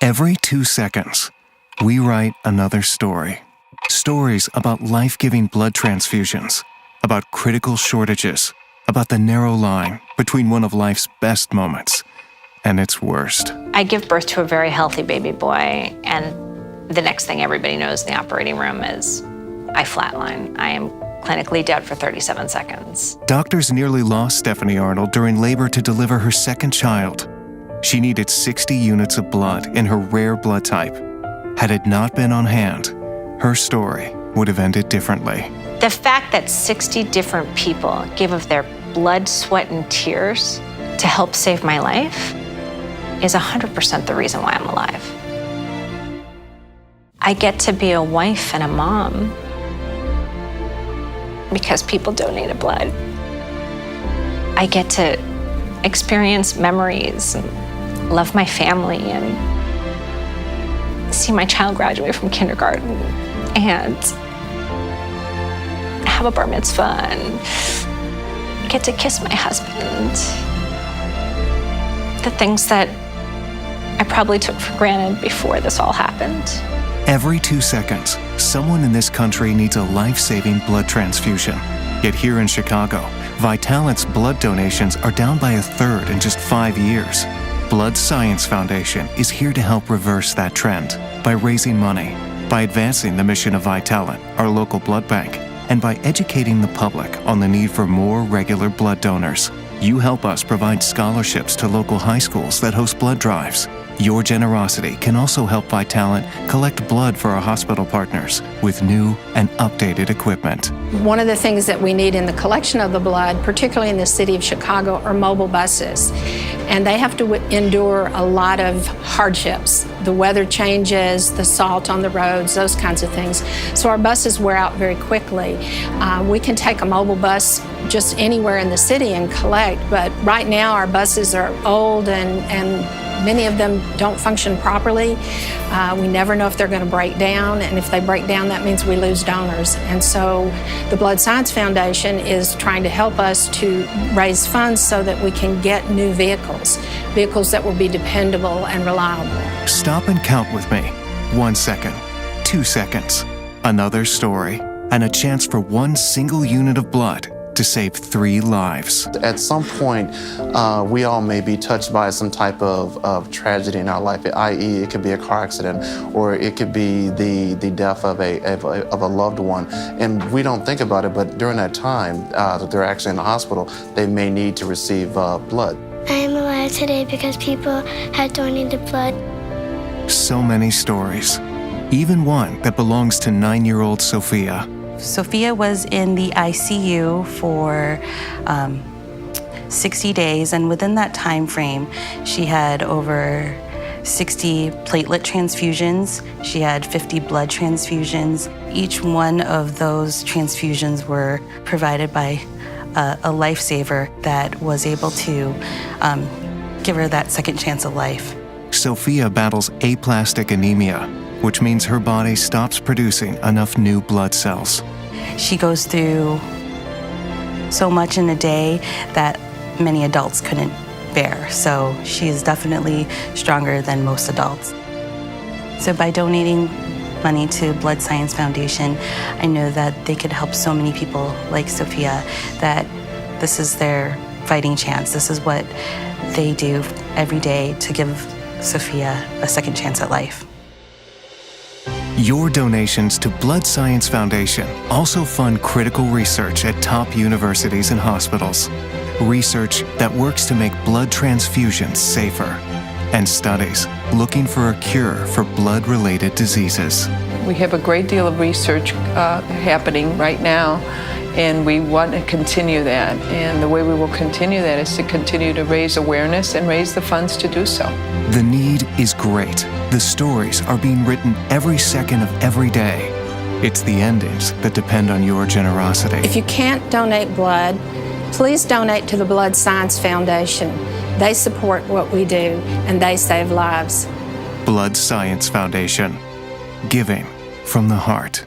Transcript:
Every 2 seconds, we write another story. Stories about life-giving blood transfusions, about critical shortages, about the narrow line between one of life's best moments and its worst. I give birth to a very healthy baby boy, and the next thing everybody knows in the operating room is I flatline. I am clinically dead for 37 seconds. Doctors nearly lost Stephanie Arnold during labor to deliver her second child. She needed 60 units of blood in her rare blood type. Had it not been on hand, her story would have ended differently. The fact that 60 different people gave of their blood, sweat, and tears to help save my life is 100% the reason why I'm alive. I get to be a wife and a mom because people donated blood. I get to experience memories and love my family and see my child graduate from kindergarten and have a bar mitzvah and get to kiss my husband. The things that I probably took for granted before this all happened. Every 2 seconds, someone in this country needs a life-saving blood transfusion. Yet here in Chicago, Vitalent's blood donations are down by a third in just 5 years. Blood Science Foundation is here to help reverse that trend by raising money, by advancing the mission of Vitalent, our local blood bank, and by educating the public on the need for more regular blood donors. You help us provide scholarships to local high schools that host blood drives. Your generosity can also help Vitalent collect blood for our hospital partners with new and updated equipment. One of the things that we need in the collection of the blood, particularly in the city of Chicago, are mobile buses. And they have to endure a lot of hardships. The weather changes, the salt on the roads, those kinds of things. So our buses wear out very quickly. We can take a mobile bus just anywhere in the city and collect, but right now our buses are old and many of them don't function properly. We never know if they're going to break down, and if they break down, that means we lose donors. And so the Blood Science Foundation is trying to help us to raise funds so that we can get new vehicles that will be dependable and reliable. Stop and count with me. 1 second, 2 seconds, another story, and a chance for one single unit of blood to save 3 lives. At some point, we all may be touched by some type of tragedy in our life, i.e. it could be a car accident, or it could be the death of a loved one. And we don't think about it, but during that time that they're actually in the hospital, they may need to receive blood. I am alive today because people had donated blood. So many stories, even one that belongs to 9-year-old Sophia. Sophia was in the ICU for 60 days, and within that time frame, she had over 60 platelet transfusions. She had 50 blood transfusions. Each one of those transfusions were provided by a lifesaver that was able to give her that second chance at life. Sophia battles aplastic anemia, which means her body stops producing enough new blood cells. She goes through so much in a day that many adults couldn't bear, so she is definitely stronger than most adults. So by donating money to Blood Science Foundation, I know that they could help so many people like Sophia, that this is their fighting chance. This is what they do every day to give Sophia a second chance at life. Your donations to Blood Science Foundation also fund critical research at top universities and hospitals. Research that works to make blood transfusions safer, and studies looking for a cure for blood-related diseases. We have a great deal of research happening right now, and we want to continue that. And the way we will continue that is to continue to raise awareness and raise the funds to do so. The need is great. The stories are being written every second of every day. It's the endings that depend on your generosity. If you can't donate blood, please donate to the Blood Science Foundation. They support what we do, and they save lives. Blood Science Foundation. Giving from the heart.